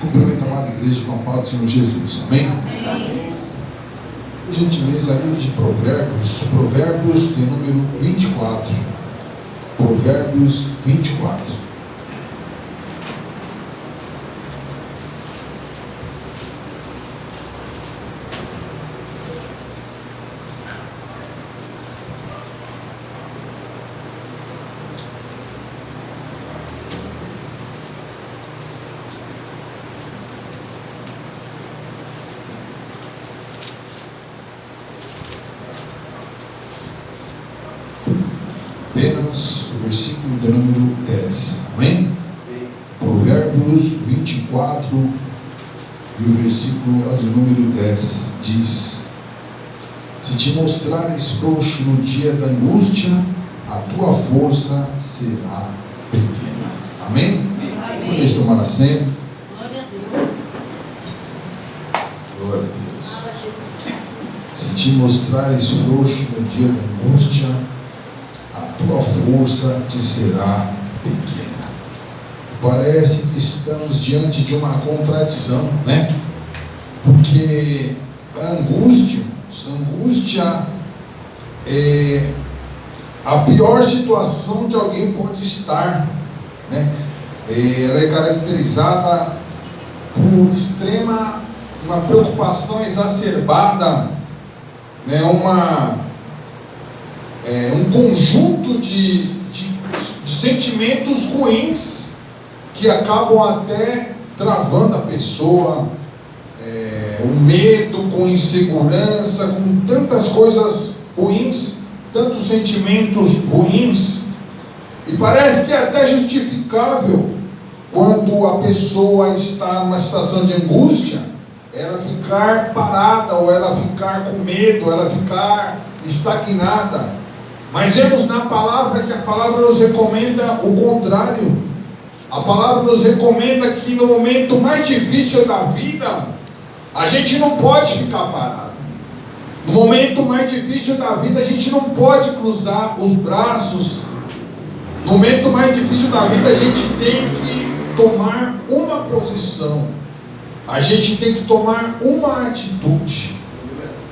Cumprimento a amada igreja com a paz do Senhor Jesus. Amém? Por gentileza, livro de Provérbios de número 24. Provérbios 24. Apenas o versículo de número 10. Amém? Provérbios 24 e o versículo é o de número 10. Diz: se te mostrares frouxo no dia da angústia, a tua força será pequena. Amém? Vamos tomar assento. Glória a Deus. Glória a Deus. Se te mostrares frouxo no dia da angústia, tua força te será pequena. Parece que estamos diante de uma contradição, né? Porque a angústia é a pior situação que alguém pode estar, né? Ela é caracterizada por uma preocupação exacerbada, né? Um conjunto de sentimentos ruins que acabam até travando a pessoa, o medo, com insegurança, com tantas coisas ruins, tantos sentimentos ruins, e parece que é até justificável quando a pessoa está numa situação de angústia, ela ficar parada, ou ela ficar com medo, ou ela ficar estagnada. Mas vemos na palavra que a palavra nos recomenda o contrário. A palavra nos recomenda que no momento mais difícil da vida, a gente não pode ficar parado. No momento mais difícil da vida, a gente não pode cruzar os braços. No momento mais difícil da vida, a gente tem que tomar uma posição. A gente tem que tomar uma atitude,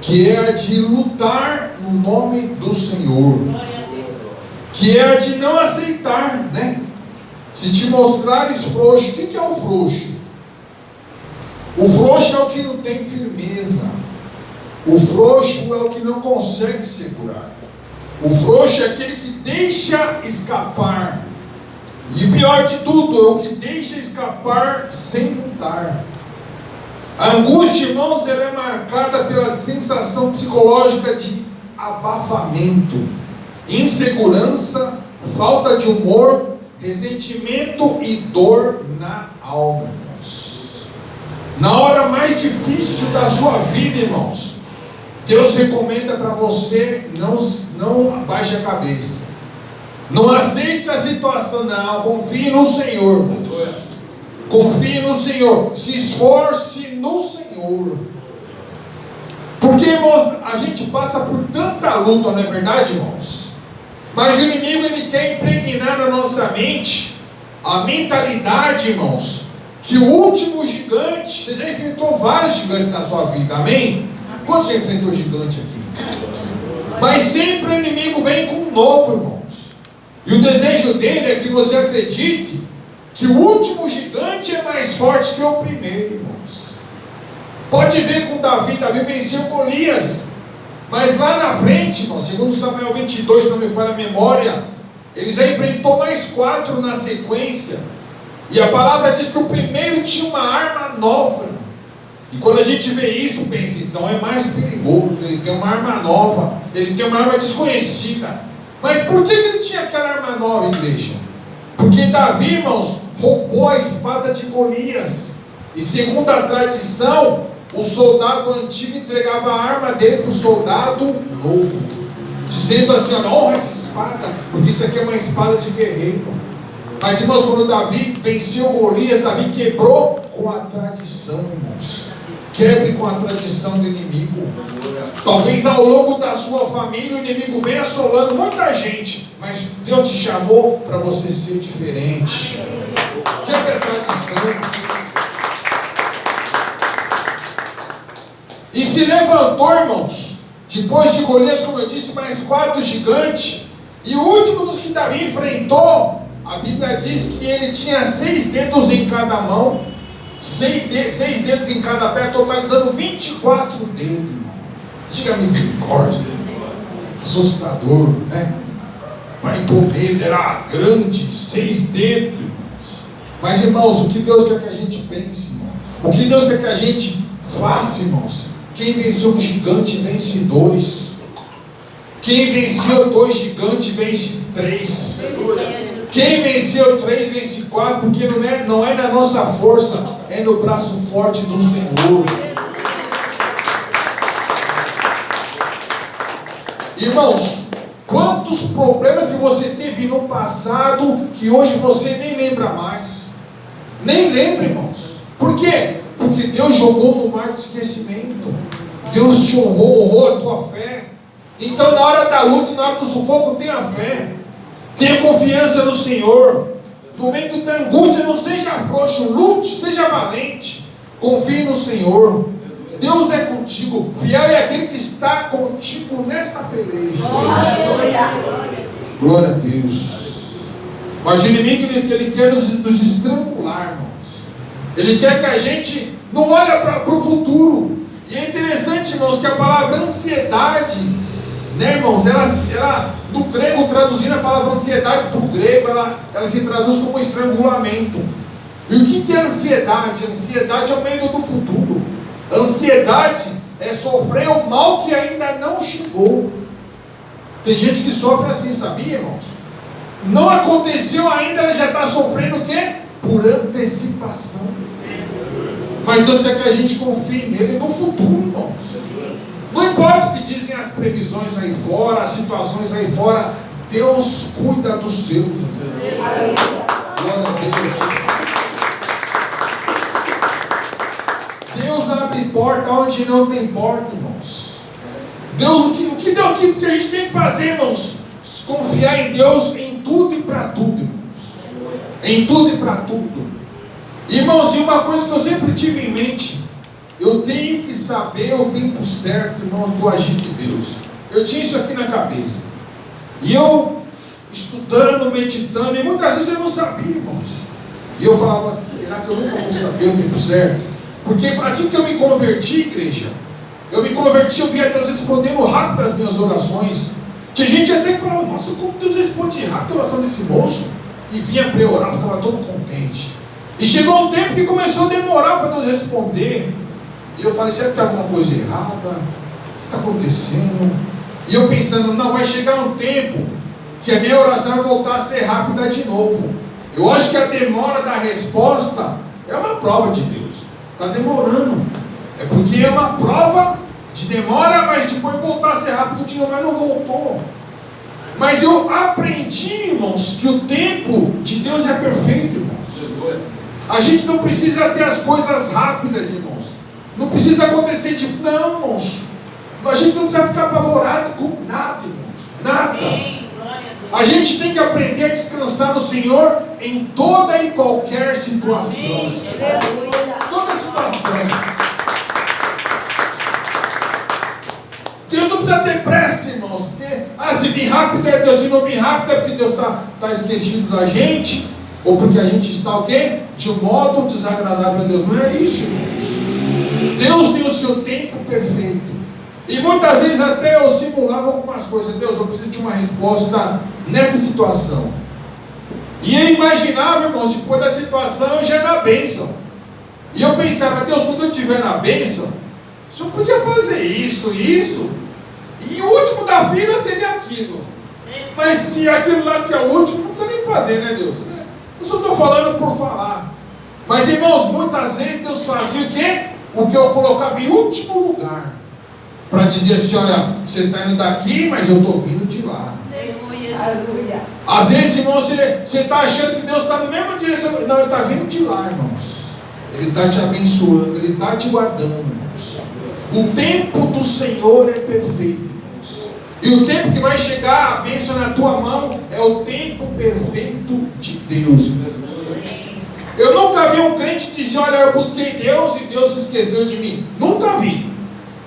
que é a de lutar no nome do Senhor, que é a de não aceitar, né? Se te mostrares frouxo, o que é o frouxo? O frouxo é o que não tem firmeza, o frouxo é o que não consegue segurar, o frouxo é aquele que deixa escapar, e pior de tudo, é o que deixa escapar sem lutar. A angústia, irmãos, ela é marcada pela sensação psicológica de abafamento, insegurança, falta de humor, ressentimento e dor na alma, irmãos. Na hora mais difícil da sua vida, irmãos, Deus recomenda para você, não abaixe a cabeça, não aceite a situação, não, confie no Senhor, irmãos. Confie no Senhor, se esforce no Senhor. Porque, irmãos, a gente passa por tanta luta, não é verdade, irmãos? Mas o inimigo, ele quer impregnar na nossa mente a mentalidade, irmãos, que o último gigante, você já enfrentou vários gigantes na sua vida, amém? Quantos já enfrentou gigante aqui? Mas sempre o inimigo vem com um novo, irmãos. E o desejo dele é que você acredite que o último gigante é mais forte que o primeiro, irmãos. Pode ver com Davi venceu Golias, mas lá na frente, irmãos, segundo Samuel 22, se não me falha a memória, ele já enfrentou mais 4 na sequência, e a palavra diz que o primeiro tinha uma arma nova, irmão. E quando a gente vê isso, pensa, então é mais perigoso, ele tem uma arma nova, ele tem uma arma desconhecida. Mas por que ele tinha aquela arma nova, igreja? Porque Davi, irmãos, roubou a espada de Golias. E segundo a tradição, o soldado antigo entregava a arma dele para o soldado novo, dizendo assim: honra essa espada, porque isso aqui é uma espada de guerreiro. Mas, irmãos, quando Davi venceu Golias, Davi quebrou com a tradição, irmãos. Quebre com a tradição do inimigo. Talvez ao longo da sua família o inimigo venha assolando muita gente, mas Deus te chamou para você ser diferente. Quebre a tradição. E se levantou, irmãos, depois de Golias, como eu disse, mais 4 gigantes. E o último dos que Davi enfrentou, a Bíblia diz que ele tinha 6 dedos em cada mão, 6 dedos em cada pé, totalizando 24 dedos, irmão. Diga misericórdia. Assustador, né? Para impor era grande, 6 dedos, irmãos. Mas, irmãos, o que Deus quer que a gente pense, irmão? O que Deus quer que a gente faça, irmãos? Quem venceu um gigante vence 2. Quem venceu 2 gigantes vence 3. Quem venceu 3 vence 4, porque não é na nossa força, é no braço forte do Senhor. Irmãos, quantos problemas que você teve no passado que hoje você nem lembra mais? Nem lembra, irmãos. Por quê? Porque Deus jogou no mar de esquecimento. Deus te honrou a tua fé. Então, na hora da luta, na hora do sufoco, tenha fé. Tenha confiança no Senhor. No momento da angústia, não seja frouxo, lute, seja valente. Confie no Senhor. Deus é contigo. Fiel é aquele que está contigo nesta peleja. Glória a Deus. Mas o inimigo, ele quer nos estrangular, irmãos. Ele quer que a gente não olhe para o futuro. E é interessante, irmãos, que a palavra ansiedade, né, irmãos, ela do grego, traduzindo a palavra ansiedade para o grego, ela se traduz como estrangulamento. E o que é ansiedade? Ansiedade é o medo do futuro. Ansiedade é sofrer o mal que ainda não chegou. Tem gente que sofre assim, sabia, irmãos? Não aconteceu ainda, ela já está sofrendo o quê? Por antecipação. Mas Deus quer que a gente confie nele no futuro, irmãos. Não importa o que dizem as previsões aí fora, as situações aí fora, Deus cuida dos seus. Glória a Deus. Deus abre porta onde não tem porta, irmãos. Deus, o que a gente tem que fazer, irmãos? Confiar em Deus em tudo e para tudo, irmãos. Em tudo e para tudo. Irmãos, e uma coisa que eu sempre tive em mente, eu tenho que saber o tempo certo, irmãos, do agir de Deus. Eu tinha isso aqui na cabeça. E eu, estudando, meditando, e muitas vezes eu não sabia, irmãos. E eu falava, será que eu nunca vou saber o tempo certo? Porque assim que eu me converti, igreja, eu via Deus respondendo rápido as minhas orações. Tinha gente até que falava, nossa, como Deus responde rápido a oração desse moço? E vinha para eu orar, ficava todo contente. E chegou um tempo que começou a demorar para Deus responder. E eu falei, será que tem alguma coisa errada? O que está acontecendo? E eu pensando, não, vai chegar um tempo que a minha oração vai voltar a ser rápida de novo. Eu acho que a demora da resposta é uma prova de Deus. Está demorando. É porque é uma prova de demora, mas depois voltar a ser rápido de novo, mas não voltou. Mas eu aprendi, irmãos, que o tempo de Deus é perfeito, irmãos. A gente não precisa ter as coisas rápidas, irmãos. Não precisa acontecer tipo, não, irmãos. A gente não precisa ficar apavorado com nada, irmãos. Nada. A gente tem que aprender a descansar no Senhor em toda e qualquer situação. Toda situação. Deus não precisa ter pressa, irmãos. Porque, se vir rápido é Deus, se não vir rápido é porque Deus está esquecido da gente. Ou porque a gente está o quê? De um modo desagradável a Deus. Não é isso, irmãos. Deus tem o seu tempo perfeito. E muitas vezes até eu simulava algumas coisas. Deus, eu preciso de uma resposta nessa situação. E eu imaginava, irmãos, depois da situação eu já na bênção. E eu pensava, Deus, quando eu estiver na bênção, o Senhor podia fazer isso. E o último da fila seria aquilo. Mas se aquilo lá que é o último, não precisa nem fazer, né, Deus? Eu só estou falando por falar. Mas, irmãos, muitas vezes Deus fazia o quê? O que eu colocava em último lugar. Para dizer assim, olha, você está indo daqui, mas eu estou vindo de lá. Às vezes, irmão, você está achando que Deus está no mesmo direção. Não, Ele está vindo de lá, irmãos. Ele está te abençoando, Ele está te guardando, irmãos. O tempo do Senhor é perfeito, irmãos. E o tempo que vai chegar a bênção na tua mão é o tempo perfeito de Deus, irmãos. Eu nunca vi um crente dizer, olha, eu busquei Deus e Deus se esqueceu de mim. Nunca vi.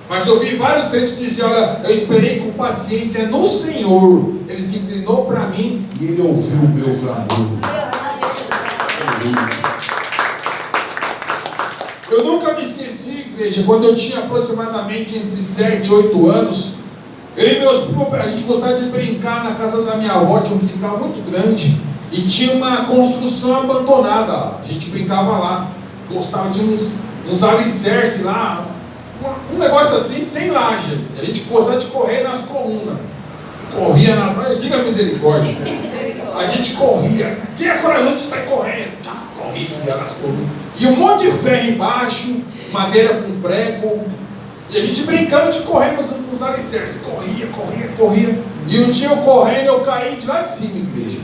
Mas eu vi vários crentes dizer: olha, eu esperei com paciência no Senhor. Ele se inclinou para mim e Ele ouviu o meu clamor. Eu nunca me esqueci, igreja, quando eu tinha aproximadamente entre 7 e 8 anos, eu e meus primos, a gente gostava de brincar na casa da minha avó, tinha um quintal muito grande, e tinha uma construção abandonada lá. A gente brincava lá, gostava de uns alicerces lá, um negócio assim, sem laje. A gente gostava de correr nas colunas. Corria na praia, diga misericórdia. A gente corria. Quem é corajoso de sair correndo? Corria nas colunas. E um monte de ferro embaixo, madeira com prego. E a gente brincando de correr nos alicerces. Corria. E um dia eu correndo, eu caí de lá de cima, igreja.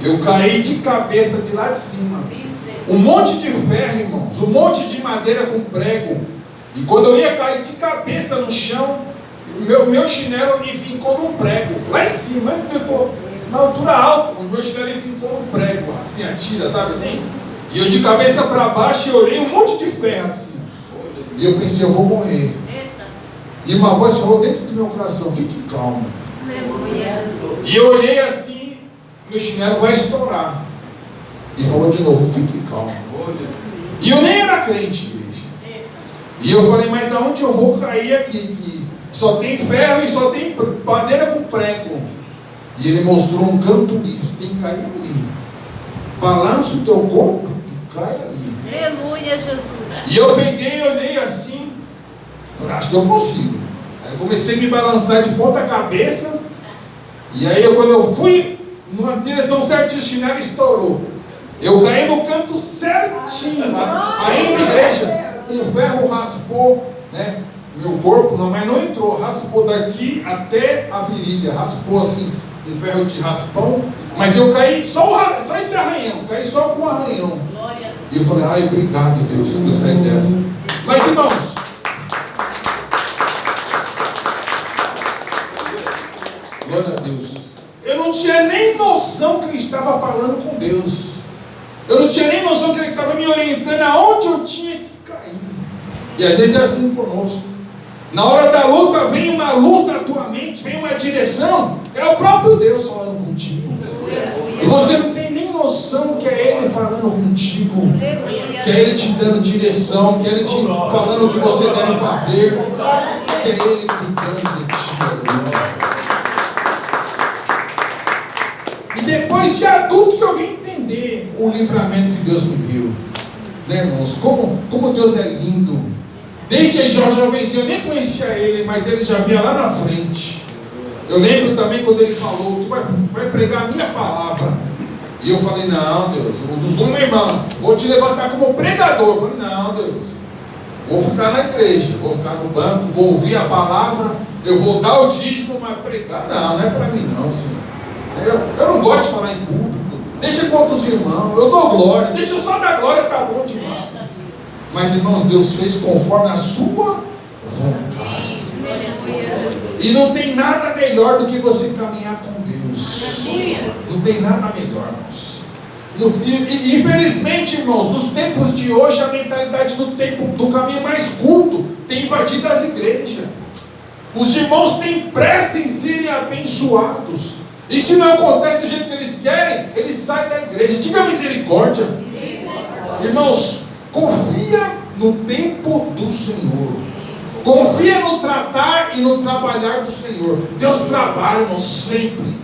Eu caí de cabeça de lá de cima. Um monte de ferro, irmãos. Um monte de madeira com prego. E quando eu ia cair de cabeça no chão, meu chinelo me fincou num prego. Lá em cima, antes de eu estar na altura alta, o meu chinelo me fincou num prego. Assim, a tira, sabe assim? E eu de cabeça para baixo, eu olhei um monte de ferro assim. E eu pensei: eu vou morrer. E uma voz falou dentro do meu coração: fique calmo. E eu olhei assim, meu chinelo vai estourar. E falou de novo: fique calmo. E eu nem era crente, igreja. E eu falei: mas aonde eu vou cair aqui? Que só tem ferro e só tem madeira com prego. E ele mostrou um canto livre: você tem que cair ali. Balança o teu corpo e cai ali. Aleluia, Jesus. E eu peguei, olhei assim, falei: acho que eu consigo. Aí comecei a me balançar de ponta cabeça. E aí quando eu fui numa direção certinha, o chinelo estourou. Eu caí no canto certinho. Aí na igreja, um ferro raspou, né, meu corpo, não, mas não entrou. Raspou daqui até a virilha. Raspou assim, um ferro de raspão. Mas eu caí só esse arranhão. Caí só com o arranhão. E eu falei: ai, obrigado, Deus, que eu saí dessa. Mas, irmãos, glória a Deus, eu não tinha nem noção que eu estava falando com Deus. Eu não tinha nem noção que Ele estava me orientando aonde eu tinha que cair. E às vezes é assim conosco. Na hora da luta vem uma luz na tua mente, vem uma direção. É o próprio Deus falando contigo. E você não tem nem noção que é Ele falando contigo, que é Ele te dando direção, que é Ele te falando o que você deve fazer, que é Ele cuidando de ti. E depois de adulto que eu vim entender o livramento que Deus me deu, né, irmãos? Como Deus é lindo. Desde jovenzinho eu nem conhecia Ele, mas Ele já via lá na frente. Eu lembro também quando Ele falou: tu vai pregar a minha palavra. E eu falei: não, Deus, dos meu irmão, vou te levantar como pregador. Eu falei: não, Deus, vou ficar na igreja, vou ficar no banco, vou ouvir a palavra, eu vou dar o dízimo, mas pregar, não é para mim não, Senhor. Eu não gosto de falar em público, deixa com outros irmãos, eu dou glória, deixa eu só dar glória, tá bom demais. Mas, irmãos, Deus fez conforme a sua vontade. E não tem nada melhor do que você caminhar com Deus. Não tem nada melhor, irmãos. Infelizmente, irmãos, nos tempos de hoje, a mentalidade do caminho mais curto tem invadido as igrejas. Os irmãos têm pressa em serem abençoados. E se não acontece do jeito que eles querem, eles saem da igreja. Diga misericórdia. Irmãos, confia no tempo do Senhor. Confia no tratar e no trabalhar do Senhor. Deus trabalha, irmãos, sempre.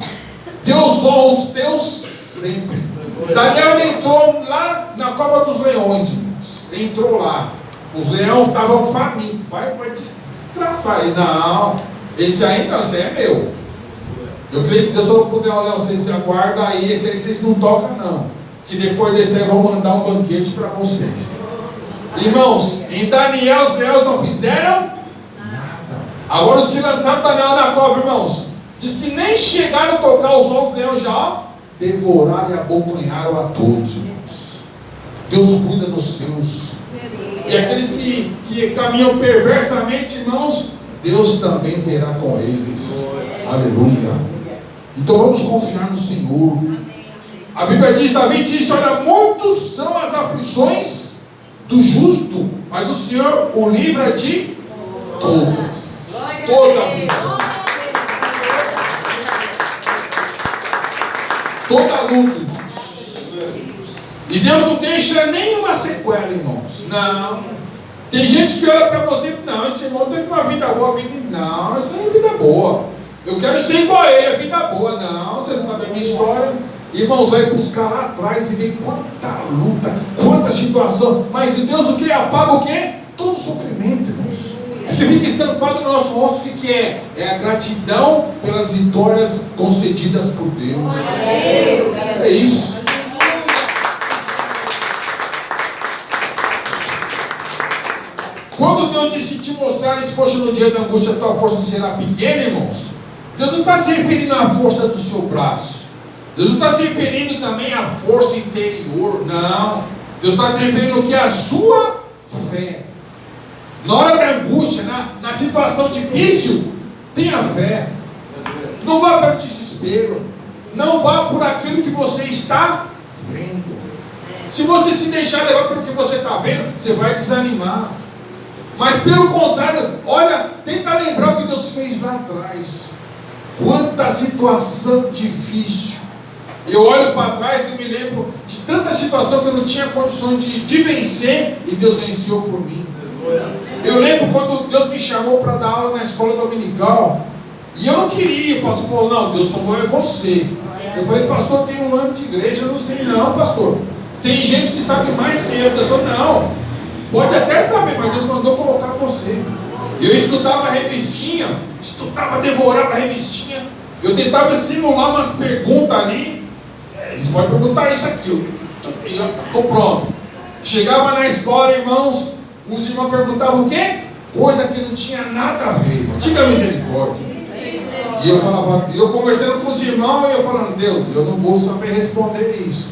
Deus honra os teus sempre. Daniel entrou lá na cova dos leões, irmãos. Entrou lá. Os leões estavam famintos. Vai destraçar aí. Não, esse aí não, esse aí é meu. Eu creio que Deus falou para os leões: vocês aguardam aí, esse aí vocês não tocam não. Que depois desse aí eu vou mandar um banquete para vocês. Irmãos, em Daniel os leões não fizeram nada. Agora os que lançaram Daniel na cova, irmãos, diz que nem chegaram a tocar os olhos, os leões já devoraram e abocanharam a todos, irmãos. Deus cuida dos seus. E aqueles que caminham perversamente, irmãos, Deus também terá com eles. Aleluia. Então vamos confiar no Senhor. A Bíblia diz, Davi disse: olha, muitos são as aflições do justo, mas o Senhor o livra de Toda aflição. Toda luta, irmãos. E Deus não deixa nenhuma sequela, irmãos. Não. Tem gente que olha para você e não, esse irmão teve uma vida boa, não, isso não é vida boa. Eu quero ser igual a ele, é vida boa. Não, você não sabe a minha história. Irmãos, vai buscar lá atrás e ver quanta luta, quanta situação. Mas em Deus o que? Apaga o quê? Todo sofrimento, irmãos. O que fica estampado no nosso rosto, o que é? É a gratidão pelas vitórias concedidas por Deus. É isso. Quando Deus disse te mostrar, se fosse no dia da angústia, a tua força será pequena, irmãos. Deus não está se referindo à força do seu braço. Deus não está se referindo também à força interior. Não. Deus está se referindo ao que é a sua fé. Na hora da angústia, na situação difícil, tenha fé. Não vá para o desespero. Não vá por aquilo que você está vendo. Se você se deixar levar pelo que você está vendo, você vai desanimar. Mas pelo contrário, olha, tenta lembrar o que Deus fez lá atrás. Quanta situação difícil. Eu olho para trás e me lembro de tanta situação que eu não tinha condições de vencer, e Deus venceu por mim. Eu lembro quando Deus me chamou para dar aula na escola dominical, e eu não queria. O pastor falou, não, Deus salvou é você. Eu falei, pastor, tem um ano de igreja. Eu não sei não, pastor. Tem gente que sabe mais que eu. Deus falou, não, pode até saber, mas Deus mandou colocar você. Eu estudava a revistinha, devorava a revistinha. Eu tentava simular umas perguntas ali. Eles podem perguntar isso aqui. Eu estou pronto. Chegava na escola, irmãos, os irmãos perguntavam o quê? Coisa que não tinha nada a ver, irmão. Diga misericórdia. E eu falava, eu conversando com os irmãos, e eu falando, Deus, eu não vou saber responder isso.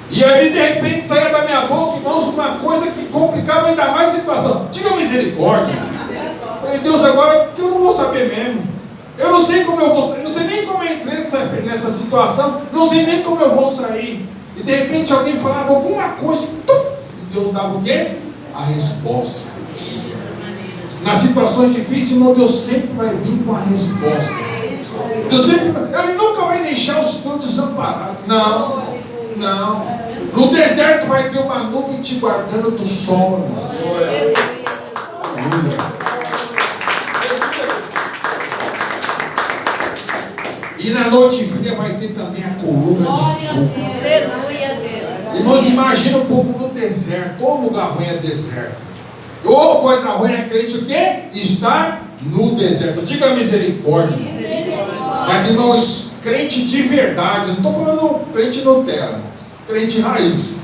E aí de repente saía da minha boca, irmãos, uma coisa que complicava ainda mais a situação. Diga misericórdia. Eu falei, Deus, agora que eu não vou saber mesmo. Eu não sei como eu vou sair, não sei nem como eu entrei nessa situação, não sei nem como eu vou sair. E de repente alguém falava alguma coisa, e Deus dava o quê? A resposta. Nas situações difíceis, irmão, Deus sempre vai vir com a resposta. Deus sempre, Ele nunca vai deixar os teus desamparados. Não, não. No deserto vai ter uma nuvem te guardando do sol, irmão. Aleluia. E na noite fria vai ter também a coluna de fogo. Aleluia, Deus. Irmãos, imagina o povo no deserto. Todo lugar ruim é deserto. Ou coisa ruim é crente o quê? Estar no deserto. Diga misericórdia. Mas, irmãos, crente de verdade. Não estou falando crente Nutella, crente raiz.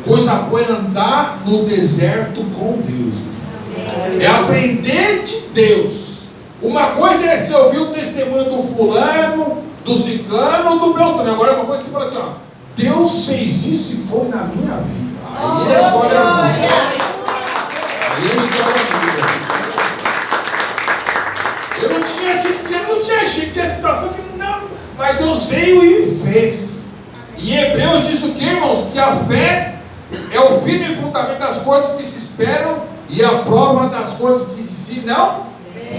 Coisa boa é andar no deserto com Deus. É aprender de Deus. Uma coisa é se ouvir o testemunho do fulano, do ciclano ou do beltrano. Agora uma coisa é você fala assim, ó, Deus fez isso e foi na minha vida. Aí é a história muda. Aí é a história muda. Eu não tinha situação que não, mas Deus veio e fez. E em Hebreus diz o que, irmãos? Que a fé é o firme fundamento das coisas que se esperam e a prova das coisas que se não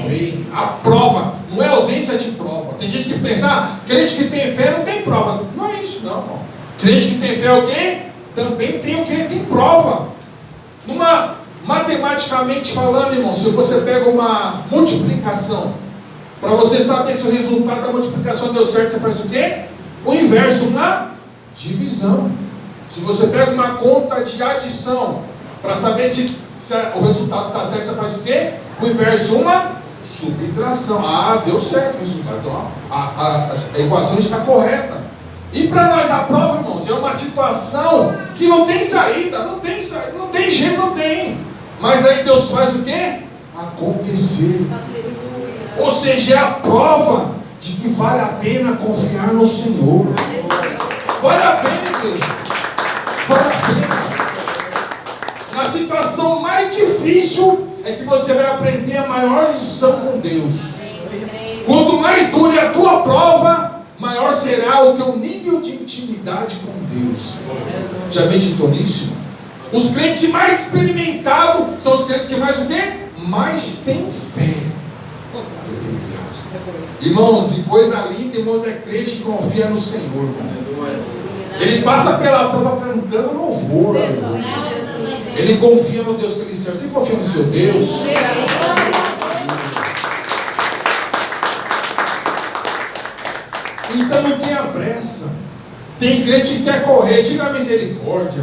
vem. A prova, não é ausência de prova. Tem gente que pensa, crente que tem fé não tem prova. Não é isso não, irmão. Crente que tem fé é o quê? Também tem o quê? Tem prova. Matematicamente falando, irmão, se você pega uma multiplicação, para você saber se o resultado da multiplicação deu certo, você faz o quê? O inverso, uma divisão. Se você pega uma conta de adição, para saber se o resultado está certo, você faz o quê? O inverso, uma subtração. Ah, deu certo o resultado. Então, a equação está correta. E para nós a prova, irmãos, é uma situação que não tem saída, não tem jeito, não tem. Mas aí Deus faz o quê? Acontecer. Ou seja, é a prova de que vale a pena confiar no Senhor. Vale a pena, igreja. Vale a pena. Na situação mais difícil é que você vai aprender a maior lição com Deus. Quanto mais dure a tua prova, maior será o teu nível de intimidade com Deus. Já meditou nisso? Os crentes mais experimentados são os crentes que mais o quê? mas tem fé. Aleluia. Irmãos, e coisa linda, irmãos, é crente que confia no Senhor, irmão. Ele passa pela prova cantando louvor. Ele confia no Deus que ele serve. Você confia no seu Deus? Então não tenha pressa. Tem crente que quer correr, diga a misericórdia.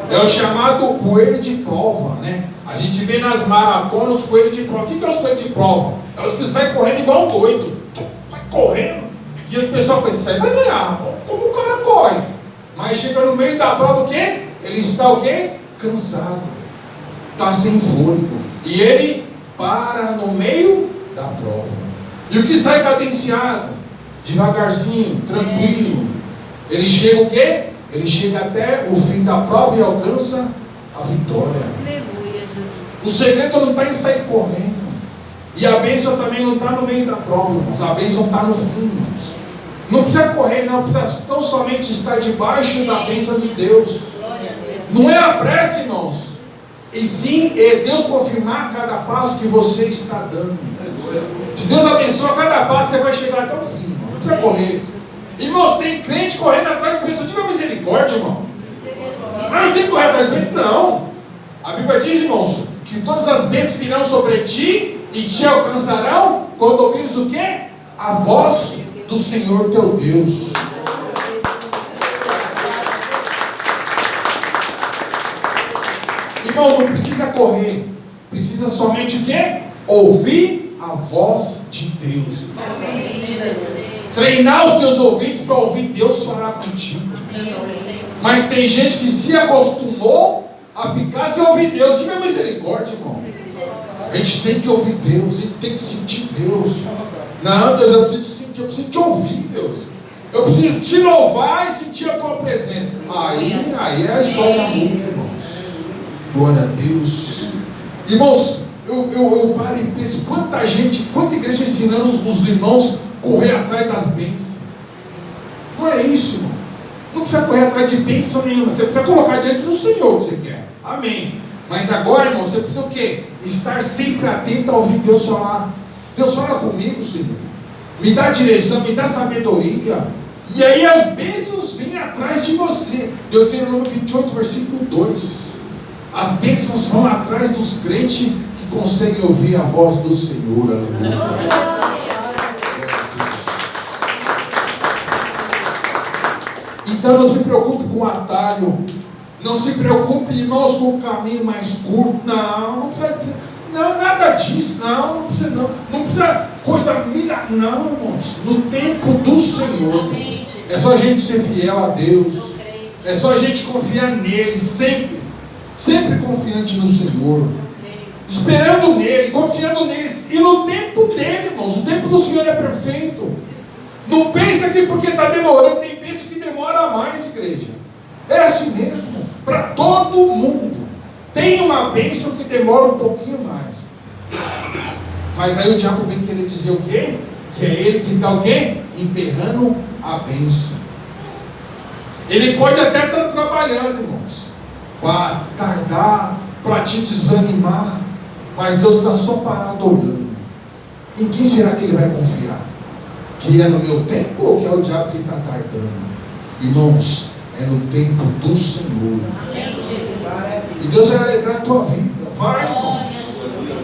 É o chamado coelho de prova, né? A gente vê nas maratonas os coelhos de prova. O que é os coelhos de prova? É os que saem correndo igual um doido. Sai correndo. E o pessoal pensa, isso aí vai ganhar. Como o cara corre? Mas chega no meio da prova, o quê? Ele está o quê? Cansado. Está sem fôlego. E ele para no meio da prova. E o que sai cadenciado? Devagarzinho, tranquilo. Ele chega o quê? Ele chega até o fim da prova e alcança a vitória. Aleluia, Jesus. O segredo não está em sair correndo. E a bênção também não está no meio da prova, irmãos. A bênção está no fim, irmãos. Não precisa correr, não. Precisa tão somente estar debaixo da bênção de Deus. Não é a pressa, irmãos. E sim, é Deus confirmar cada passo que você está dando. Se Deus abençoa cada passo, você vai chegar até o fim. Não precisa correr. Irmãos, tem crente correndo atrás de pessoas. Diga misericórdia, irmão. Não tem que correr atrás de pessoas, não. A Bíblia diz, irmãos, que todas as bênçãos virão sobre ti e te alcançarão quando ouvires o quê? A voz do Senhor teu Deus. Irmão, não precisa correr. Precisa somente o quê? Ouvir a voz de Deus. Treinar os teus ouvidos para ouvir Deus falar contigo. Mas tem gente que se acostumou a ficar sem ouvir Deus. Diga misericórdia, irmão. A gente tem que ouvir Deus, a gente tem que sentir Deus. Não, Deus, eu preciso te sentir, eu preciso te ouvir, Deus. Eu preciso te louvar e sentir a tua presença. Aí é a história da luta, irmãos. Glória a Deus. Irmãos, eu paro e penso, quanta gente, quanta igreja ensinando os irmãos a correr atrás das bênçãos. Não é isso, irmão. Não precisa correr atrás de bênção nenhuma. Você precisa colocar diante do Senhor o que você quer. Amém. Mas agora, irmão, você precisa o quê? Estar sempre atento a ouvir Deus falar. Deus fala comigo, Senhor. Me dá direção, me dá sabedoria. E aí as bênçãos vêm atrás de você. Deuteronômio 28, versículo 2. As bênçãos vão atrás dos crentes que conseguem ouvir a voz do Senhor. Aleluia. Então não se preocupe com o atalho. Não se preocupe, irmãos, com o caminho mais curto. Não precisa. Não, nada disso. Não precisa. Não precisa coisa mira. Não, irmãos. No tempo do Senhor. É só a gente ser fiel a Deus. É só a gente confiar nele sempre. Sempre confiante no Senhor. Esperando nele, confiando nele. E no tempo dele, irmãos. O tempo do Senhor é perfeito. Não pensa que porque está demorando, tem bênção que demora mais, igreja. É assim mesmo. Para todo mundo. Tem uma bênção que demora um pouquinho mais. Mas aí o diabo vem querer dizer o quê? Que é ele que está o quê? Emperrando a bênção. Ele pode até estar trabalhando, irmãos, para tardar, para te desanimar. Mas Deus está só parado olhando. Em quem será que ele vai confiar? Que é no meu tempo ou que é o diabo que está tardando? Irmãos, é no tempo do Senhor. E Deus vai alegrar a tua vida. Vai, irmãos.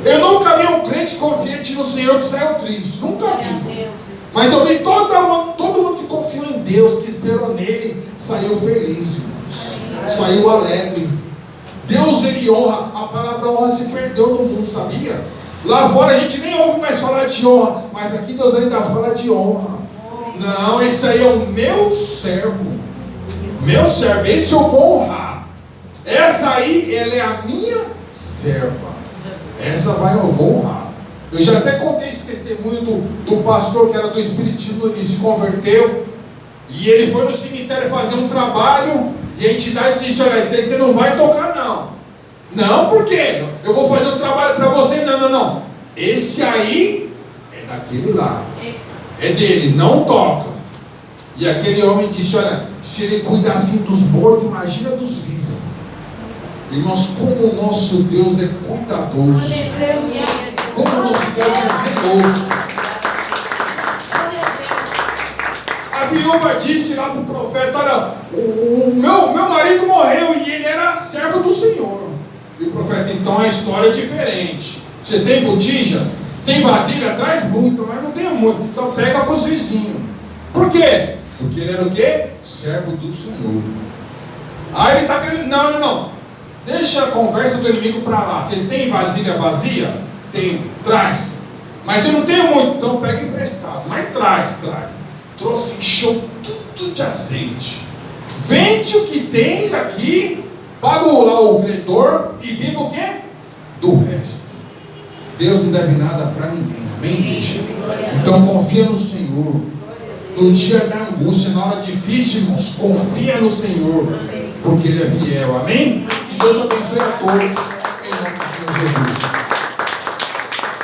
Eu nunca vi um crente confiante no Senhor que saiu triste. Nunca vi. Mas eu vi todo mundo que confiou em Deus, que esperou nele, saiu feliz, irmãos. Saiu alegre. Deus, ele honra. A palavra honra se perdeu no mundo, sabia? Lá fora a gente nem ouve mais falar de honra, mas aqui Deus ainda fala de honra. Não, esse aí é o meu servo. Meu servo, esse eu vou honrar. Essa aí, ela é a minha serva. Essa eu vou honrar. Eu já até contei esse testemunho do pastor que era do Espiritismo e se converteu. E ele foi no cemitério fazer um trabalho e a entidade disse: olha, esse aí você não vai tocar não. Não, por quê? Eu vou fazer um trabalho para você. Não. Esse aí é daquele lá. É dele, não toca. E aquele homem disse: olha, se ele cuida assim dos mortos, imagina dos vivos. Irmãos, como o nosso Deus é cuidadoso, como o nosso Deus é zeloso. A viúva disse lá para o profeta: olha, o meu marido morreu e ele era servo do Senhor. E o profeta: então a história é diferente. Você tem botija? Tem vasilha? Traz muito, mas não tem muito. Então pega para os vizinhos. Por quê? Porque ele era o quê? Servo do Senhor. Aí ele está querendo: não. Deixa a conversa do inimigo para lá. Você tem vasilha vazia? Tem, traz. Mas eu não tenho muito, então pega emprestado. Mas traz. Trouxe, encheu tudo de azeite. Vende o que tens aqui, paga lá o credor e viva o quê? Do resto. Deus não deve nada para ninguém. Amém, igreja? Então confia no Senhor. No dia da angústia, na hora difícil, irmãos, confia no Senhor, porque Ele é fiel. Amém? Que Deus abençoe a todos, em nome do Senhor Jesus.